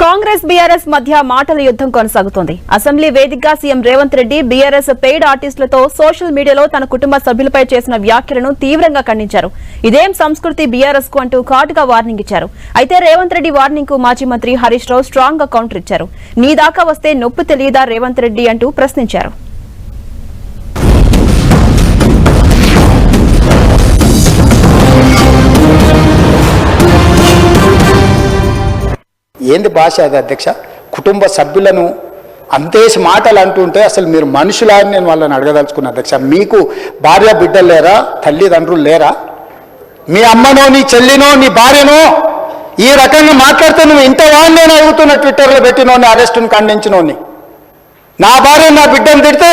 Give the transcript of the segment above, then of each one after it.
Congress BRS మధ్య మాటల యుద్ధం కొనసాగుతోంది. అసెంబ్లీ వేదికగా CM Revanth Reddy BRS paid ఆర్టిస్టులతో సోషల్ మీడియాలో తన కుటుంబ సభ్యులపై చేసిన వ్యాఖ్యలను తీవ్రంగా ఖండించారు. ఇదేం సంస్కృతి బీఆర్ఎస్ కు అంటూ ఘాటుగా వార్నింగ్ ఇచ్చారు. అయితే రేవంత్ రెడ్డి వార్నింగ్ కు మాజీ మంత్రి హరీష్ రావు స్ట్రాంగ్ గా కౌంటర్ ఇచ్చారు. నీ దాకా వస్తే నొప్పి తెలియదా రేవంత్ రెడ్డి అంటూ ప్రశ్నించారు. ఏంది భాష అది అధ్యక్ష? కుటుంబ సభ్యులను అంతేసి మాటలు అంటుంటే అసలు మీరు మనుషులా అని నేను వాళ్ళని అడగదలుచుకున్నా అధ్యక్ష. మీకు భార్య బిడ్డలు లేరా? తల్లిదండ్రులు లేరా? మీ అమ్మనో నీ చెల్లినో నీ భార్యనో ఈ రకంగా మాట్లాడితే నువ్వు ఇంతవా నేను అడుగుతున్న ట్విట్టర్లో పెట్టినోని అరెస్టును ఖండించినోని. నా భార్య నా బిడ్డను తిడితే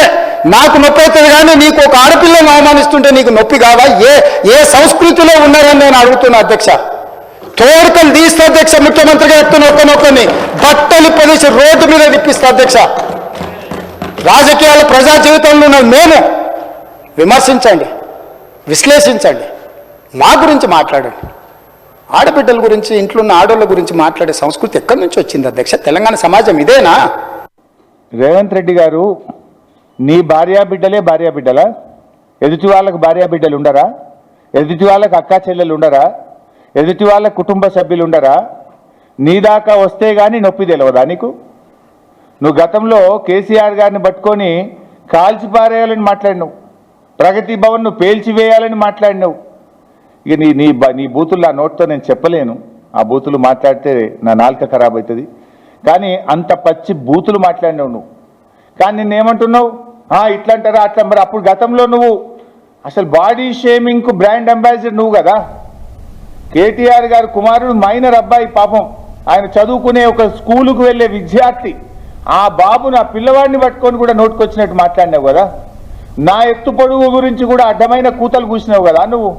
నాకు నొప్పి అవుతుంది, కానీ నీకు ఒక ఆడపిల్లను అవమానిస్తుంటే నీకు నొప్పి కాదా? ఏ సంస్కృతిలో ఉన్నారని నేను అడుగుతున్నా అధ్యక్ష. తోడుకలు తీస్తే అధ్యక్ష, ముఖ్యమంత్రిగా ఎత్తున ఒక్కనొక్కని బట్టలు పొదిసి రోడ్డు మీద తిప్పిస్తా అధ్యక్ష. రాజకీయాల ప్రజా జీవితంలో ఉన్న మేము విమర్శించండి, విశ్లేషించండి, మా గురించి మాట్లాడండి. ఆడబిడ్డల గురించి, ఇంట్లో ఉన్న ఆడోళ్ళ గురించి మాట్లాడే సంస్కృతి ఎక్కడి నుంచి వచ్చింది అధ్యక్ష? తెలంగాణ సమాజం ఇదేనా? రేవంత్ రెడ్డి గారు, నీ భార్యాబిడ్డలే భార్యాబిడ్డలా? ఎదుటి వాళ్ళకు భార్యాబిడ్డలు ఉండరా? ఎదుటి వాళ్ళకు అక్కా చెల్లెలు ఉండరా? ఎదుటి వాళ్ళ కుటుంబ సభ్యులు ఉండరా? నీ దాకా వస్తే కానీ నొప్పి తెలియదా నీకు? నువ్వు గతంలో కేసీఆర్ గారిని పట్టుకొని కాల్చిపారేయాలని మాట్లాడినావు, ప్రగతి భవన్ను పేల్చివేయాలని మాట్లాడినావు. ఇక నీ బూతులు ఆ నోట్తో నేను చెప్పలేను. ఆ బూతులు మాట్లాడితే నా నాలుక ఖరాబ్ అవుతుంది. కానీ అంత పచ్చి బూతులు మాట్లాడినావు నువ్వు. కానీ నిన్నేమంటున్నావు? ఇట్లా అంటారా అట్లా. మరి అప్పుడు గతంలో నువ్వు అసలు బాడీ షేమింగ్కు బ్రాండ్ అంబాసిడర్ నువ్వు కదా. కేటీఆర్ గారు కుమారుడు మైనర్ అబ్బాయి, పాపం ఆయన చదువుకునే ఒక స్కూలుకు వెళ్ళే విద్యార్థి. ఆ బాబు నా పిల్లవాడిని పట్టుకొని కూడా నోటుకొచ్చినట్టు మాట్లాడినావు కదా. నా ఎత్తు పొడుగు గురించి కూడా అడ్డమైన కూతలు కూసినావు కదా నువ్వు.